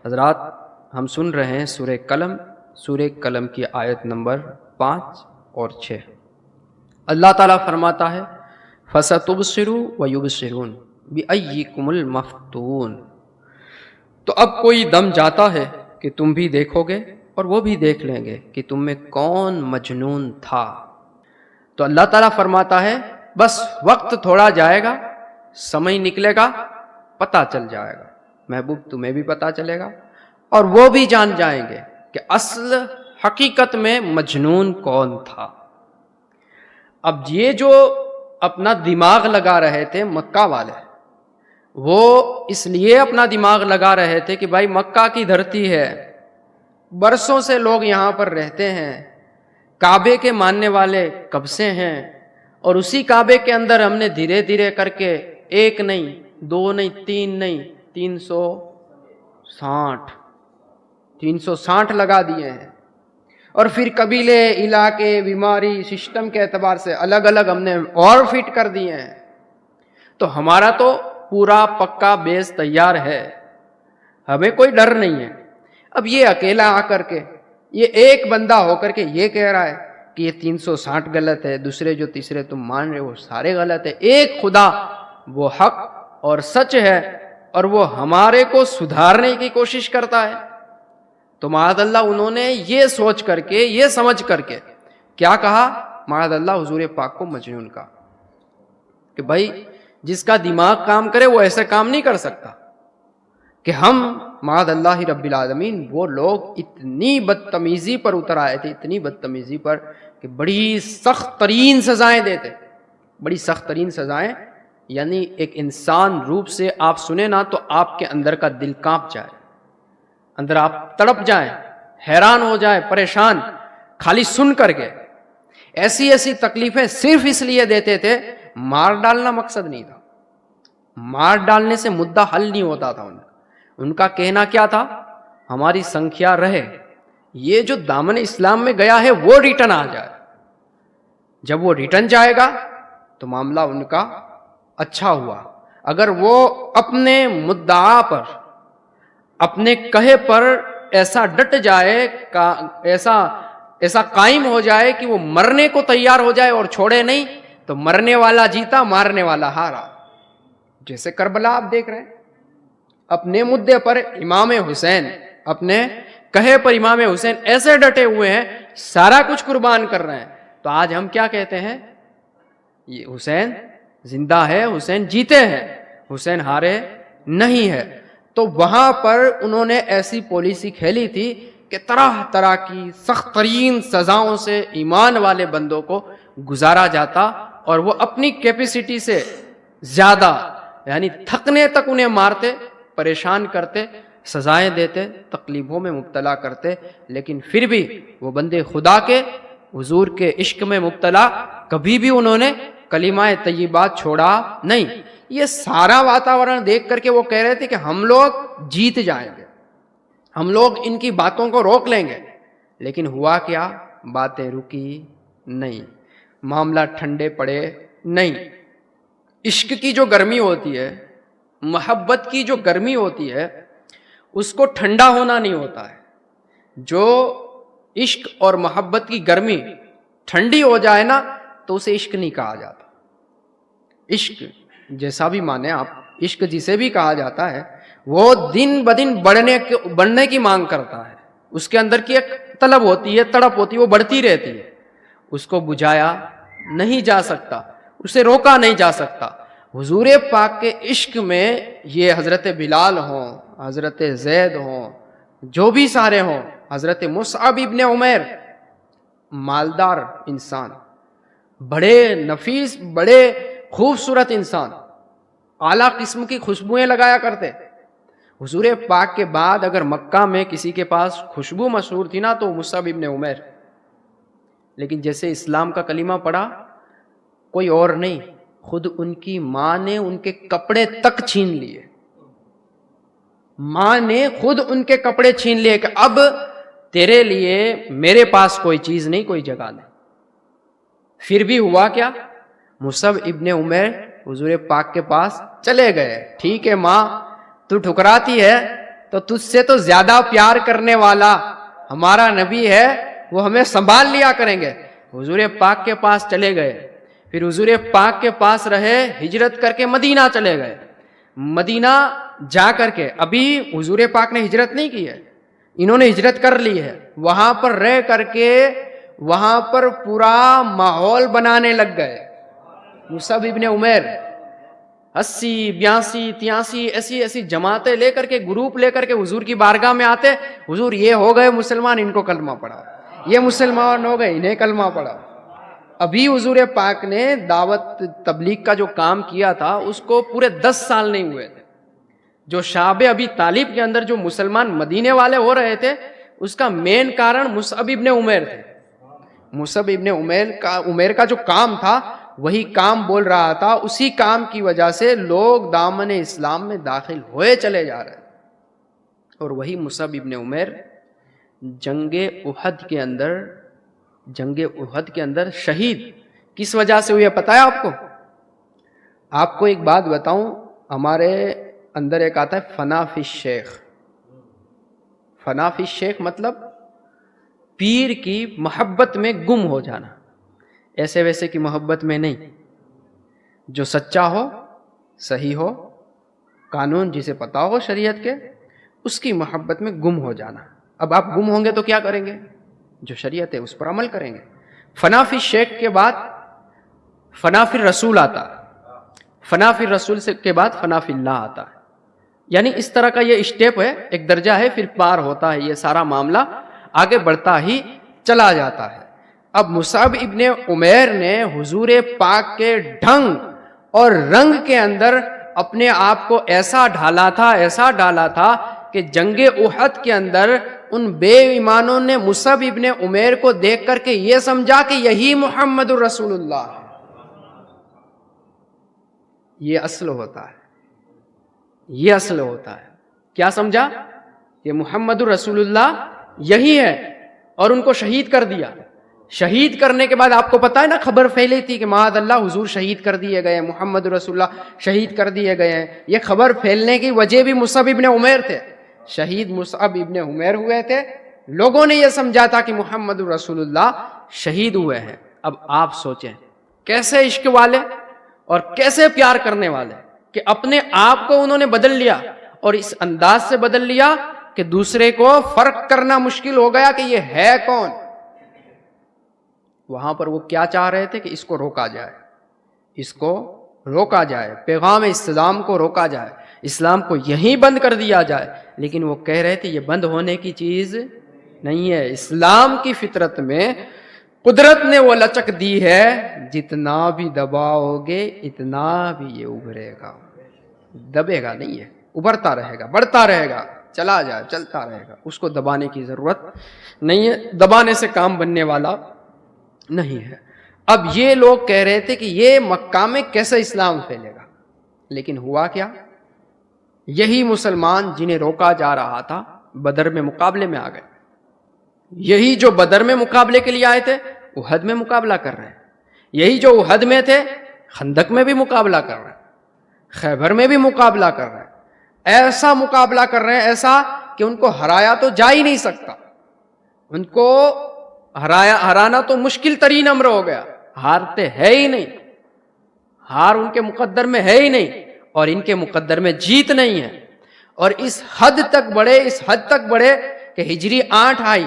حضرات ہم سن رہے ہیں سورہ قلم کی آیت نمبر 5 اور 6۔ اللہ تعالیٰ فرماتا ہے فَسَتُبْصِرُ وَيُبْصِرُونَ بِأَيِّكُمُ الْمَفْتُونُ۔ تو اب کوئی دم جاتا ہے کہ تم بھی دیکھو گے اور وہ بھی دیکھ لیں گے کہ تم میں کون مجنون تھا۔ تو اللہ تعالیٰ فرماتا ہے بس وقت تھوڑا جائے گا، سمے نکلے گا، پتہ چل جائے گا، محبوب تمہیں بھی پتہ چلے گا اور وہ بھی جان جائیں گے کہ اصل حقیقت میں مجنون کون تھا۔ اب یہ جو اپنا دماغ لگا رہے تھے مکہ والے، وہ اس لیے اپنا دماغ لگا رہے تھے کہ بھائی مکہ کی دھرتی ہے، برسوں سے لوگ یہاں پر رہتے ہیں، کعبے کے ماننے والے کب سے ہیں، اور اسی کعبے کے اندر ہم نے دھیرے دھیرے کر کے 1 نہیں 2 نہیں 3 نہیں 360 لگا دیے ہیں، اور پھر قبیلے، علاقے، بیماری، سسٹم کے اعتبار سے الگ الگ ہم نے اور فٹ کر دیے ہیں۔ تو ہمارا تو پورا پکا بیس تیار ہے، ہمیں کوئی ڈر نہیں ہے۔ اب یہ اکیلا آ کر کے، یہ ایک بندہ ہو کر کے یہ کہہ رہا ہے کہ یہ 360 غلط ہے، دوسرے جو تیسرے تم مان رہے ہو سارے غلط ہے، ایک خدا وہ حق اور سچ ہے اور وہ ہمارے کو سدھارنے کی کوشش کرتا ہے۔ تو معاذ اللہ انہوں نے یہ سوچ کر کے، یہ سمجھ کر کے کیا کہا، معاذ اللہ حضور پاک کو مجنون کہا کہ بھائی جس کا دماغ کام کرے وہ ایسے کام نہیں کر سکتا کہ ہم معاذ اللہ رب العالمین وہ لوگ اتنی بدتمیزی پر اتر آئے تھے، اتنی بدتمیزی پر کہ بڑی سخت ترین سزائیں دیتے، بڑی سخت ترین سزائیں، یعنی ایک انسان روپ سے آپ سنیں نا تو آپ کے اندر کا دل کانپ جائے، اندر آپ تڑپ جائیں، حیران ہو جائیں، پریشان خالی سن کر کے۔ ایسی ایسی تکلیفیں صرف اس لیے دیتے تھے، مار ڈالنا مقصد نہیں تھا، مار ڈالنے سے مدعا حل نہیں ہوتا تھا۔ ان کا کہنا کیا تھا، ہماری سنکھیا رہے، یہ جو دامن اسلام میں گیا ہے وہ ریٹرن آ جائے۔ جب وہ ریٹرن جائے گا تو معاملہ ان کا اچھا ہوا، اگر وہ اپنے مدعا پر، اپنے کہے پر ایسا ڈٹ جائے، ایسا قائم ہو جائے کہ وہ مرنے کو تیار ہو جائے اور چھوڑے نہیں، تو مرنے والا جیتا، مارنے والا ہارا۔ جیسے کربلا آپ دیکھ رہے ہیں، اپنے مدعے پر امام حسین، اپنے کہے پر امام حسین ایسے ڈٹے ہوئے ہیں، سارا کچھ قربان کر رہے ہیں۔ تو آج ہم کیا کہتے ہیں، یہ حسین زندہ ہے، حسین جیتے ہیں، حسین ہارے نہیں ہے۔ تو وہاں پر انہوں نے ایسی پالیسی کھیلی تھی کہ طرح طرح کی سخت ترین سزاؤں سے ایمان والے بندوں کو گزارا جاتا، اور وہ اپنی کیپیسٹی سے زیادہ، یعنی تھکنے تک انہیں مارتے، پریشان کرتے، سزائیں دیتے، تکلیفوں میں مبتلا کرتے، لیکن پھر بھی وہ بندے خدا کے حضور کے عشق میں مبتلا، کبھی بھی انہوں نے کلمہ طیبات چھوڑا نہیں۔ یہ سارا واتاورن دیکھ کر کے وہ کہہ رہے تھے کہ ہم لوگ جیت جائیں گے، ہم لوگ ان کی باتوں کو روک لیں گے، لیکن ہوا کیا، باتیں رکی نہیں، معاملہ ٹھنڈے پڑے نہیں۔ عشق کی جو گرمی ہوتی ہے، محبت کی جو گرمی ہوتی ہے، اس کو ٹھنڈا ہونا نہیں ہوتا ہے۔ جو عشق اور محبت کی گرمی ٹھنڈی ہو جائے نا تو اسے عشق نہیں کہا جاتا۔ عشق جیسا بھی مانے آپ، عشق جسے بھی کہا جاتا ہے، وہ دن بدن بڑھنے کی مانگ کرتا ہے، اس کے اندر کی ایک طلب ہوتی ہے، تڑپ ہوتی ہے، وہ بڑھتی رہتی ہے، اس کو بجھایا نہیں جا سکتا، اسے روکا نہیں جا سکتا۔ حضور پاک کے عشق میں یہ حضرت بلال ہوں، حضرت زید ہوں، جو بھی سارے ہوں، حضرت مصعب ابن عمیر، مالدار انسان، بڑے نفیس، بڑے خوبصورت انسان، اعلیٰ قسم کی خوشبوئیں لگایا کرتے۔ حضور پاک کے بعد اگر مکہ میں کسی کے پاس خوشبو مشہور تھی نا تو مصعب ابن عمیر، لیکن جیسے اسلام کا کلمہ پڑھا، کوئی اور نہیں، خود ان کی ماں نے ان کے کپڑے تک چھین لیے، ماں نے خود ان کے کپڑے چھین لیے کہ اب تیرے لیے میرے پاس کوئی چیز نہیں، کوئی جگہ نہیں۔ پھر بھی ہوا کیا، مصعب ابن عمیر حضور پاک کے پاس چلے گئے، ٹھیک ہے ماں تو ٹھکراتی ہے تو تجھ سے تو زیادہ پیار کرنے والا ہمارا نبی ہے، وہ ہمیں سنبھال لیا کریں گے۔ حضور پاک کے پاس چلے گئے، پھر حضور پاک کے پاس رہے، ہجرت کر کے مدینہ چلے گئے۔ مدینہ جا کر کے، ابھی حضور پاک نے ہجرت نہیں کی ہے، انہوں نے ہجرت کر لی ہے، وہاں پر رہ کر کے وہاں پر پورا ماحول بنانے لگ گئے۔ مصعب ابن عمیر 80 82 83 ایسی جماعتیں لے کر کے، گروپ لے کر کے حضور کی بارگاہ میں آتے، حضور یہ ہو گئے مسلمان، ان کو کلمہ پڑھا، یہ مسلمان ہو گئے، انہیں کلمہ پڑھا۔ ابھی حضور پاک نے دعوت تبلیغ کا جو کام کیا تھا اس کو پورے 10 سال نہیں ہوئے تھے۔ جو شعب ابی طالب کے اندر جو مسلمان مدینے والے ہو رہے تھے، اس کا مین کارن مصعب ابن عمیر تھے۔ مصعب ابن عمیر کا جو کام تھا وہی کام بول رہا تھا، اسی کام کی وجہ سے لوگ دامن اسلام میں داخل ہوئے چلے جا رہے ہیں۔ اور وہی مصعب ابن عمیر جنگ احد کے اندر شہید کس وجہ سے ہوئے پتہ ہے آپ کو؟ آپ کو ایک بات بتاؤں، ہمارے اندر ایک آتا ہے فنا فی الشیخ۔ فنا فی الشیخ مطلب پیر کی محبت میں گم ہو جانا، ایسے ویسے کی محبت میں نہیں، جو سچا ہو، صحیح ہو، قانون جسے پتا ہو شریعت کے، اس کی محبت میں گم ہو جانا۔ اب آپ گم ہوں گے تو کیا کریں گے؟ جو شریعت ہے اس پر عمل کریں گے۔ فنا فی الشیخ کے بعد فنا فی الرسول آتا ہے، فنا فی الرسول کے بعد فنا فی اللہ آتا ہے۔ یعنی اس طرح کا یہ اسٹیپ ہے، ایک درجہ ہے، پھر پار ہوتا ہے، یہ سارا معاملہ آگے بڑھتا ہی چلا جاتا ہے۔ اب مصعب ابن عمیر نے حضور پاک کے ڈھنگ اور رنگ کے اندر اپنے آپ کو ایسا ڈالا تھا کہ جنگ احد کے اندر ان بے ایمانوں نے مصعب ابن عمیر کو دیکھ کر کے یہ سمجھا کہ یہی محمد الرسول اللہ ہے۔ یہ اصل ہوتا ہے، یہ اصل ہوتا ہے۔ کیا سمجھا؟ کہ محمد الرسول اللہ یہی ہے، اور ان کو شہید کر دیا۔ شہید کرنے کے بعد آپ کو پتا ہے نا، خبر پھیلی تھی کہ معاذ اللہ حضور شہید کر دیے گئے، محمد رسول اللہ شہید کر دیے گئے ہیں۔ یہ خبر پھیلنے کی وجہ بھی مصعب ابن عمیر تھے، شہید مصعب ابن عمیر ہوئے تھے۔ لوگوں نے یہ سمجھا تھا کہ محمد رسول اللہ شہید ہوئے ہیں۔ اب آپ سوچیں کیسے عشق والے اور کیسے پیار کرنے والے کہ اپنے آپ کو انہوں نے بدل لیا، اور اس انداز سے بدل لیا کہ دوسرے کو فرق کرنا مشکل ہو گیا کہ یہ ہے کون۔ وہاں پر وہ کیا چاہ رہے تھے کہ اس کو روکا جائے، اس کو روکا جائے، پیغام اسلام کو روکا جائے، اسلام کو یہیں بند کر دیا جائے۔ لیکن وہ کہہ رہے تھے یہ بند ہونے کی چیز نہیں ہے، اسلام کی فطرت میں قدرت نے وہ لچک دی ہے، جتنا بھی دباؤ گے اتنا بھی یہ ابھرے گا، دبے گا نہیں ہے، ابھرتا رہے گا، بڑھتا رہے گا، چلا جائے، چلتا رہے گا، اس کو دبانے کی ضرورت نہیں ہے، دبانے سے کام بننے والا نہیں ہے۔ اب یہ لوگ کہہ رہے تھے کہ یہ مکہ میں کیسے اسلام پھیلے گا، لیکن ہوا کیا؟ یہی مسلمان جنہیں روکا جا رہا تھا بدر میں مقابلے میں آ گئے، یہی جو بدر میں مقابلے کے لیے آئے تھے احد میں مقابلہ کر رہے ہیں، یہی جو احد میں تھے خندق میں بھی مقابلہ کر رہے ہیں، خیبر میں بھی مقابلہ کر رہے ہیں، ایسا مقابلہ کر رہے ہیں ایسا کہ ان کو ہرایا تو جا ہی نہیں سکتا، ان کو ہرانا تو مشکل ترین امر ہو گیا، ہارتے ہے ہی نہیں، ہار ان کے مقدر میں ہے ہی نہیں، اور ان کے مقدر میں جیت نہیں ہے۔ اور اس حد تک بڑھے کہ ہجری 8 آئی،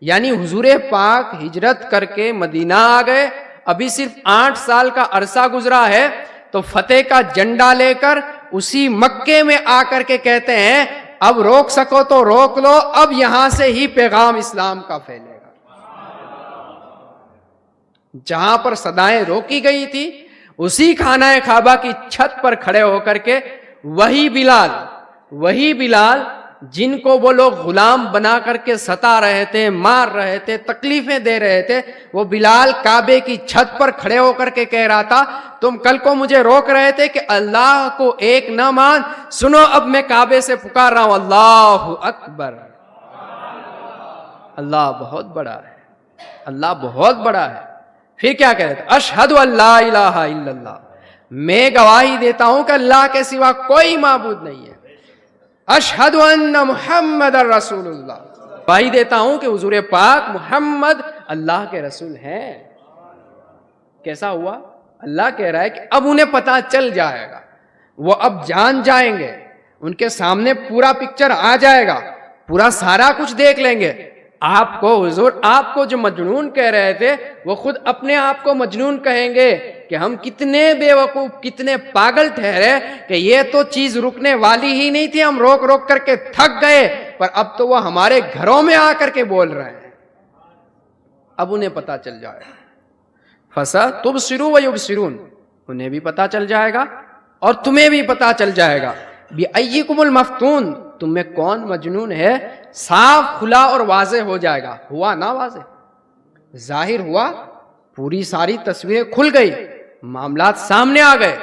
یعنی حضور پاک ہجرت کر کے مدینہ آ گئے، ابھی صرف 8 سال کا عرصہ گزرا ہے، تو فتح کا جھنڈا لے کر اسی مکے میں آ کر کے کہتے ہیں اب روک سکو تو روک لو، اب یہاں سے ہی پیغام اسلام کا پھیلے گا۔ جہاں پر صدائیں روکی گئی تھی اسی خانہ کعبہ کی چھت پر کھڑے ہو کر کے وہی بلال جن کو وہ لوگ غلام بنا کر کے ستا رہے تھے، مار رہے تھے، تکلیفیں دے رہے تھے، وہ بلال کعبے کی چھت پر کھڑے ہو کر کے کہہ رہا تھا تم کل کو مجھے روک رہے تھے کہ اللہ کو ایک نہ مان، سنو اب میں کعبے سے پکار رہا ہوں اللہ اکبر، اللہ بہت بڑا ہے، اللہ بہت بڑا ہے۔ پھر کیا کہہ رہے تھے؟ اشہد ان لا الہ الا اللہ، میں گواہی دیتا ہوں کہ اللہ کے سوا کوئی معبود نہیں ہے۔ اشہد ان محمد رسول اللہ، گواہی دیتا ہوں کہ حضور پاک محمد اللہ کے رسول ہیں۔ کیسا ہوا؟ اللہ کہہ رہا ہے کہ اب انہیں پتا چل جائے گا، وہ اب جان جائیں گے، ان کے سامنے پورا پکچر آ جائے گا، پورا سارا کچھ دیکھ لیں گے۔ آپ کو حضور، آپ کو جو مجنون کہہ رہے تھے، وہ خود اپنے آپ کو مجنون کہیں گے کہ ہم کتنے بے وقوف، کتنے پاگل ٹھہرے کہ یہ تو چیز رکنے والی ہی نہیں تھی، ہم روک روک کر کے تھک گئے، پر اب تو وہ ہمارے گھروں میں آ کر کے بول رہے ہیں۔ اب انہیں پتا چل جائے گا، فَسَتُبْصِرُ وَيُبْصِرُونَ، انہیں بھی پتا چل جائے گا اور تمہیں بھی پتا چل جائے گا۔ بِأَيِّكُمُ الْمَفْتُونَ، تم میں کون مجنون ہے، صاف کھلا اور واضح ہو جائے گا۔ ہوا نا واضح، ظاہر ہوا، پوری ساری تصویریں کھل گئی، معاملات سامنے آ گئے۔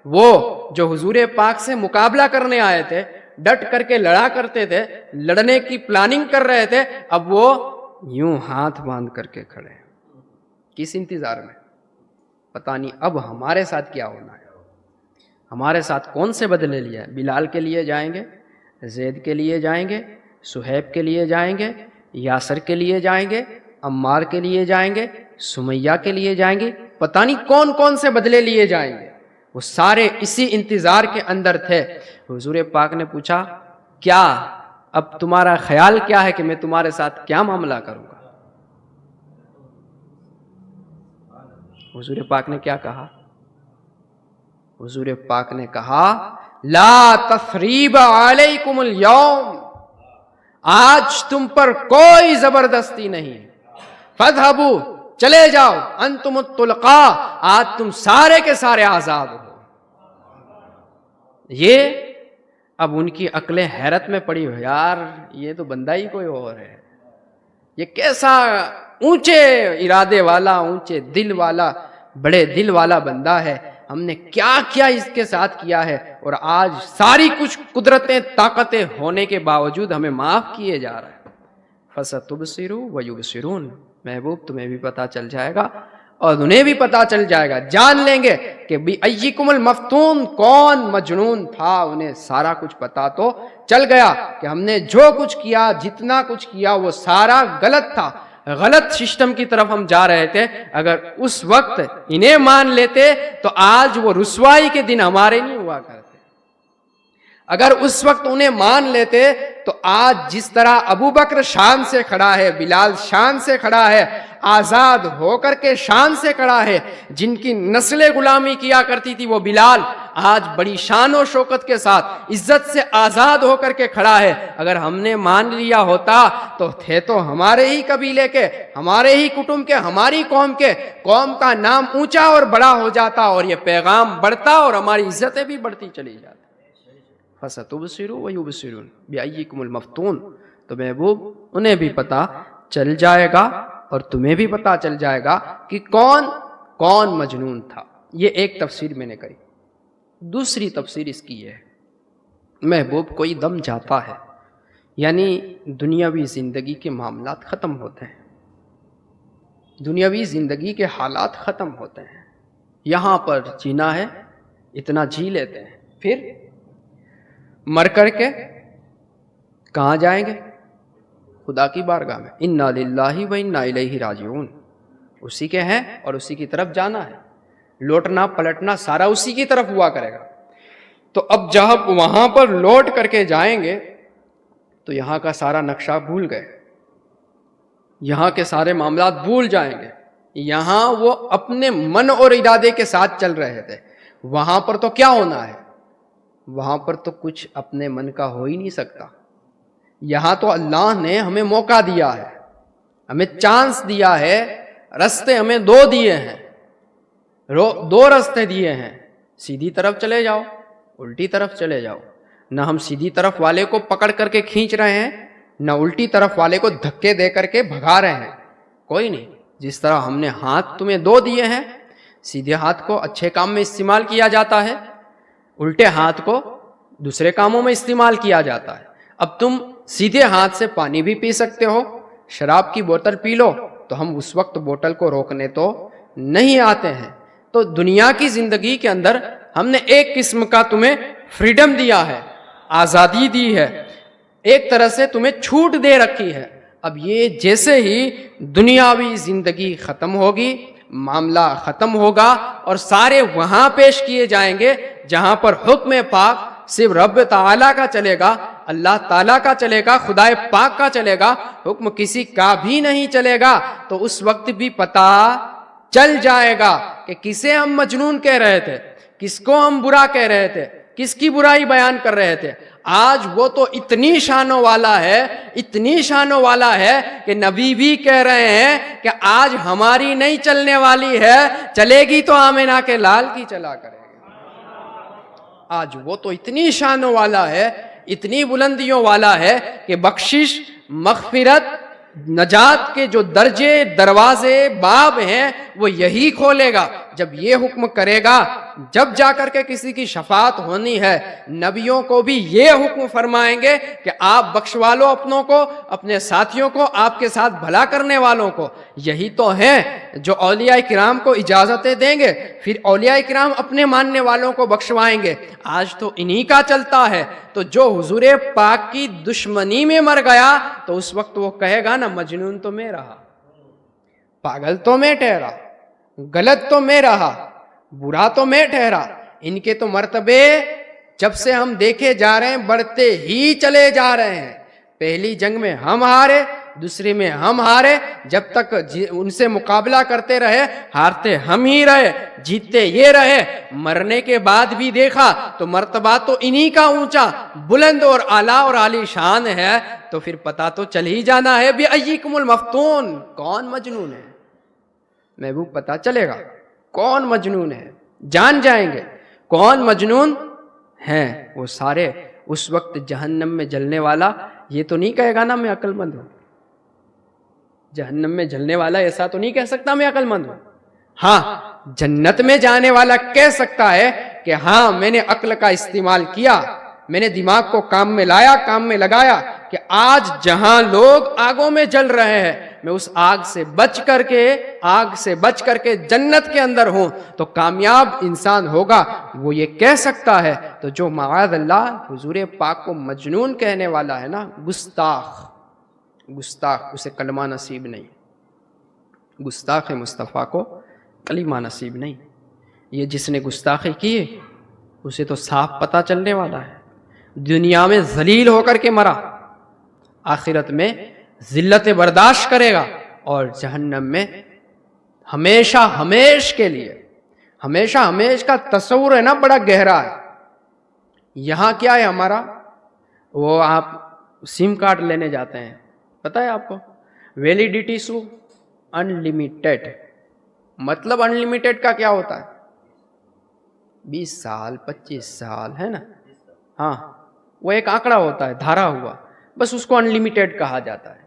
وہ جو حضور پاک سے مقابلہ کرنے آئے تھے، ڈٹ کر کے لڑا کرتے تھے، لڑنے کی پلاننگ کر رہے تھے، اب وہ یوں ہاتھ باندھ کر کے کھڑے ہیں۔ کس انتظار میں؟ پتہ نہیں اب ہمارے ساتھ کیا ہونا ہے، ہمارے ساتھ کون سے بدلے لیا ہے۔ بلال کے لیے جائیں گے، زید کے لیے جائیں گے، صہیب کے لیے جائیں گے، یاسر کے لیے جائیں گے، عمار کے لیے جائیں گے، سمیہ کے لیے جائیں گے، پتہ نہیں کون کون سے بدلے لیے جائیں گے۔ وہ سارے اسی انتظار کے اندر تھے۔ حضور پاک نے پوچھا، کیا اب تمہارا خیال کیا ہے کہ میں تمہارے ساتھ کیا معاملہ کروں گا؟ حضور پاک نے کیا کہا؟ حضور پاک نے کہا، لا تثریب علیکم اليوم، آج تم پر کوئی زبردستی نہیں، فاذهبوا، چلے جاؤ، انتم الطلقاء، آج تم سارے کے سارے آزاد ہو۔ یہ اب ان کی عقلیں حیرت میں پڑی ہو، یار یہ تو بندہ ہی کوئی اور ہے، یہ کیسا اونچے ارادے والا، اونچے دل والا، بڑے دل والا بندہ ہے، ہم نے کیا کیا اس کے ساتھ کیا ہے، اور آج ساری کچھ قدرتیں، طاقتیں ہونے کے باوجود ہمیں معاف کیے جا رہا ہے۔ فَسَتُبْصِرُ وَيُبْصِرُونَ، محبوب تمہیں بھی پتا چل جائے گا اور انہیں بھی پتا چل جائے گا، جان لیں گے کہ بِأَيِّكُمُ الْمَفْتُونَ، کون مجنون تھا، انہیں سارا کچھ پتا تو چل گیا کہ ہم نے جو کچھ کیا، جتنا کچھ کیا، وہ سارا غلط تھا، غلط سسٹم کی طرف ہم جا رہے تھے۔ اگر اس وقت انہیں مان لیتے تو آج وہ رسوائی کے دن ہمارے نہیں ہوا کرتے۔ اگر اس وقت انہیں مان لیتے تو آج جس طرح ابو بکر شان سے کھڑا ہے، بلال شان سے کھڑا ہے، آزاد ہو کر کے شان سے کھڑا ہے، جن کی نسل غلامی کیا کرتی تھی وہ بلال آج بڑی شان و شوکت کے ساتھ عزت سے آزاد ہو کر کے کھڑا ہے۔ اگر ہم نے مان لیا ہوتا تو تھے تو ہمارے ہی قبیلے کے، ہمارے ہی کٹمب کے، ہماری قوم کے، قوم کا نام اونچا اور بڑا ہو جاتا اور یہ پیغام بڑھتا اور ہماری عزتیں بھی بڑھتی چلی جاتی۔ فَسَتُبْصِرُ وَيُبْصِرُونَ بِأَيِّكُمُ الْمَفْتُونَ، تو محبوب انہیں بھی پتا چل جائے گا اور تمہیں بھی پتا چل جائے گا کہ کون مجنون تھا۔ یہ ایک تفسیر میں نے کری۔ دوسری تفسیر اس کی یہ ہے، محبوب کوئی دم جاتا ہے، یعنی دنیاوی زندگی کے معاملات ختم ہوتے ہیں، دنیاوی زندگی کے حالات ختم ہوتے ہیں، یہاں پر جینا ہے اتنا جی لیتے ہیں، پھر مر کر کے کہاں جائیں گے؟ خدا کی بارگاہ میں، انا للہ و انا الیہ راجعون، اسی کے ہیں اور اسی کی طرف جانا ہے، لوٹنا پلٹنا سارا اسی کی طرف ہوا کرے گا۔ تو اب جب وہاں پر لوٹ کر کے جائیں گے تو یہاں کا سارا نقشہ بھول گئے، یہاں کے سارے معاملات بھول جائیں گے، یہاں وہ اپنے من اور ارادے کے ساتھ چل رہے تھے، وہاں پر تو کیا ہونا ہے، وہاں پر تو کچھ اپنے من کا ہو ہی نہیں سکتا۔ یہاں تو اللہ نے ہمیں موقع دیا ہے، ہمیں چانس دیا ہے، رستے ہمیں دو دیے ہیں، دو رستے دیے ہیں، سیدھی طرف چلے جاؤ، الٹی طرف چلے جاؤ۔ نہ ہم سیدھی طرف والے کو پکڑ کر کے کھینچ رہے ہیں، نہ الٹی طرف والے کو دھکے دے کر کے بھگا رہے ہیں، کوئی نہیں۔ جس طرح ہم نے ہاتھ تمہیں دو دیے ہیں، سیدھے ہاتھ کو اچھے کام میں استعمال کیا جاتا ہے، الٹے ہاتھ کو دوسرے کاموں میں استعمال کیا جاتا ہے۔ اب تم سیدھے ہاتھ سے پانی بھی پی سکتے ہو، شراب کی بوتل پی لو، تو ہم اس وقت بوتل کو روکنے تو نہیں آتے ہیں۔ تو دنیا کی زندگی کے اندر ہم نے ایک قسم کا تمہیں فریڈم دیا ہے، آزادی دی ہے, ایک طرح سے تمہیں چھوٹ دے رکھی ہے. اب یہ جیسے ہی دنیاوی زندگی ختم ہوگی, معاملہ ختم ہوگا اور سارے وہاں پیش کیے جائیں گے جہاں پر حکم پاک صرف رب تعالیٰ کا چلے گا, اللہ تعالیٰ کا چلے گا, خدائے پاک کا چلے گا, حکم کسی کا بھی نہیں چلے گا. تو اس وقت بھی پتہ چل جائے گا کہ کسے ہم مجنون کہہ رہے تھے, کس کو ہم برا کہہ رہے تھے, کس کی برائی بیان کر رہے تھے. آج وہ تو اتنی شانوں والا ہے, اتنی شانوں والا ہے کہ نبی بھی کہہ رہے ہیں کہ آج ہماری نہیں چلنے والی ہے, چلے گی تو آمنہ کے لال کی چلا کرے گا. آج وہ تو اتنی شانوں والا ہے, اتنی بلندیوں والا ہے کہ بخشش, مغفرت, نجات کے جو درجے, دروازے, باب ہیں وہ یہی کھولے گا. جب یہ حکم کرے گا, جب جا کر کے کسی کی شفاعت ہونی ہے, نبیوں کو بھی یہ حکم فرمائیں گے کہ آپ بخشوا لو اپنوں کو, اپنے ساتھیوں کو, آپ کے ساتھ بھلا کرنے والوں کو. یہی تو ہیں جو اولیاء کرام کو اجازتیں دیں گے, پھر اولیاء کرام اپنے ماننے والوں کو بخشوائیں گے. آج تو انہی کا چلتا ہے. تو جو حضور پاک کی دشمنی میں مر گیا تو اس وقت وہ کہے گا نا, مجنون تو میں رہا, پاگل تو میں ٹھہرا, غلط تو میں رہا, برا تو میں ٹھہرا. ان کے تو مرتبے جب سے ہم دیکھے جا رہے ہیں بڑھتے ہی چلے جا رہے ہیں. پہلی جنگ میں ہم ہارے, دوسری میں ہم ہارے, جب تک ان سے مقابلہ کرتے رہے ہارتے ہم ہی رہے, جیتتے یہ رہے. مرنے کے بعد بھی دیکھا تو مرتبہ تو انہی کا اونچا, بلند اور اعلیٰ اور عالی شان ہے. تو پھر پتہ تو چل ہی جانا ہے بِأَيِّكُمُ الْمَفْتُونُ, کون مجنون ہے. محبوب پتہ چلے گا کون مجنون ہے, جان جائیں گے کون مجنون ہیں. وہ سارے اس وقت جہنم میں جلنے والا یہ تو نہیں کہے گا نا میں عقل مند ہوں. جہنم میں جلنے والا ایسا تو نہیں کہہ سکتا میں عقل مند ہوں. ہاں, جنت میں جانے والا کہہ سکتا ہے کہ ہاں میں نے عقل کا استعمال کیا, میں نے دماغ کو کام میں لایا, کام میں لگایا کہ آج جہاں لوگ آگوں میں جل رہے ہیں میں اس آگ سے بچ کر کے جنت کے اندر ہوں. تو کامیاب انسان ہوگا وہ یہ کہہ سکتا ہے. تو جو معاذ اللہ حضور پاک کو مجنون کہنے والا ہے نا, گستاخ, اسے کلمہ نصیب نہیں. گستاخ مصطفیٰ کو کلمہ نصیب نہیں. یہ جس نے گستاخی کی اسے تو صاف پتہ چلنے والا ہے. دنیا میں ذلیل ہو کر کے مرا, آخرت میں ذلت برداشت کرے گا, اور جہنم میں ہمیشہ ہمیش کے لیے. ہمیشہ ہمیش کا تصور ہے نا بڑا گہرا ہے. یہاں کیا ہے ہمارا, وہ آپ سم کارڈ لینے جاتے ہیں, پتہ ہے آپ کو, ویلیڈیٹی سو انلمیٹیڈ. مطلب انلمیٹیڈ کا کیا ہوتا ہے, 20 سال 25 سال ہے نا. ہاں, وہ ایک آنکڑا ہوتا ہے دھارا ہوا, بس اس کو انلمیٹیڈ کہا جاتا ہے.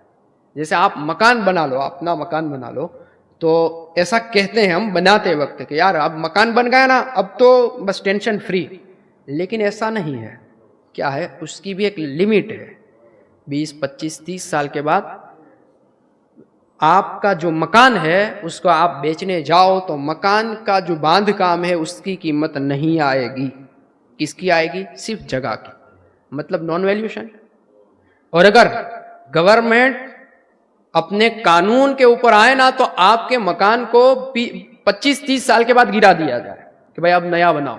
جیسے آپ مکان بنا لو, اپنا مکان بنا لو, تو ایسا کہتے ہیں ہم بناتے وقت کہ یار اب مکان بن گیا نا, اب تو بس ٹینشن فری. لیکن ایسا نہیں ہے. کیا ہے, اس کی بھی ایک لمٹ ہے. 20 25 30 سال کے بعد آپ کا جو مکان ہے اس کو آپ بیچنے جاؤ تو مکان کا جو باندھ کام ہے اس کی قیمت نہیں آئے گی. کس کی آئے گی, صرف جگہ کی, مطلب نان ویلیوشن. اور اگر گورنمنٹ اپنے قانون کے اوپر آئے نا تو آپ کے مکان کو 25-30 سال کے بعد گرا دیا جائے کہ بھائی اب نیا بناؤ.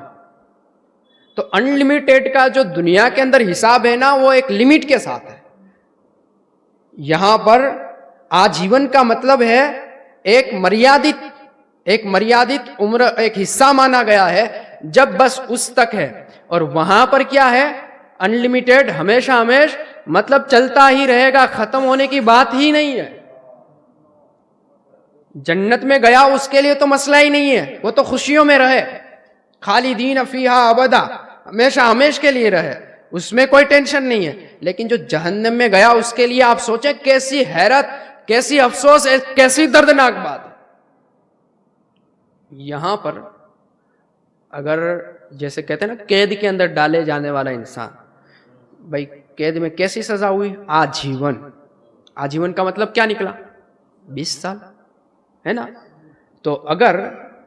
تو انلمیٹیڈ کا جو دنیا کے اندر حساب ہے نا وہ ایک لمٹ کے ساتھ ہے. یہاں پر آجیون کا مطلب ہے ایک مریادت عمر, ایک حصہ مانا گیا ہے جب بس اس تک ہے. اور وہاں پر کیا ہے, انلمیٹیڈ, ہمیشہ ہمیش, مطلب چلتا ہی رہے گا, ختم ہونے کی بات ہی نہیں ہے. جنت میں گیا اس کے لیے تو مسئلہ ہی نہیں ہے, وہ تو خوشیوں میں رہے, خالدین فیہا ابدا, ہمیشہ ہمیش کے لیے رہے, اس میں کوئی ٹینشن نہیں ہے. لیکن جو جہنم میں گیا اس کے لیے آپ سوچیں کیسی حیرت, کیسی افسوس, کیسی دردناک بات. یہاں پر اگر جیسے کہتے ہیں نا قید کے اندر ڈالے جانے والا انسان, بھائی قید میں کیسی سزا ہوئی, آجیون. آجیون کا مطلب کیا نکلا, 20 سال ہے نا. تو اگر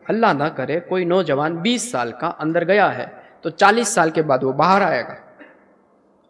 اللہ نہ کرے کوئی نوجوان 20 سال کا اندر گیا ہے تو 40 سال کے بعد وہ باہر آئے گا.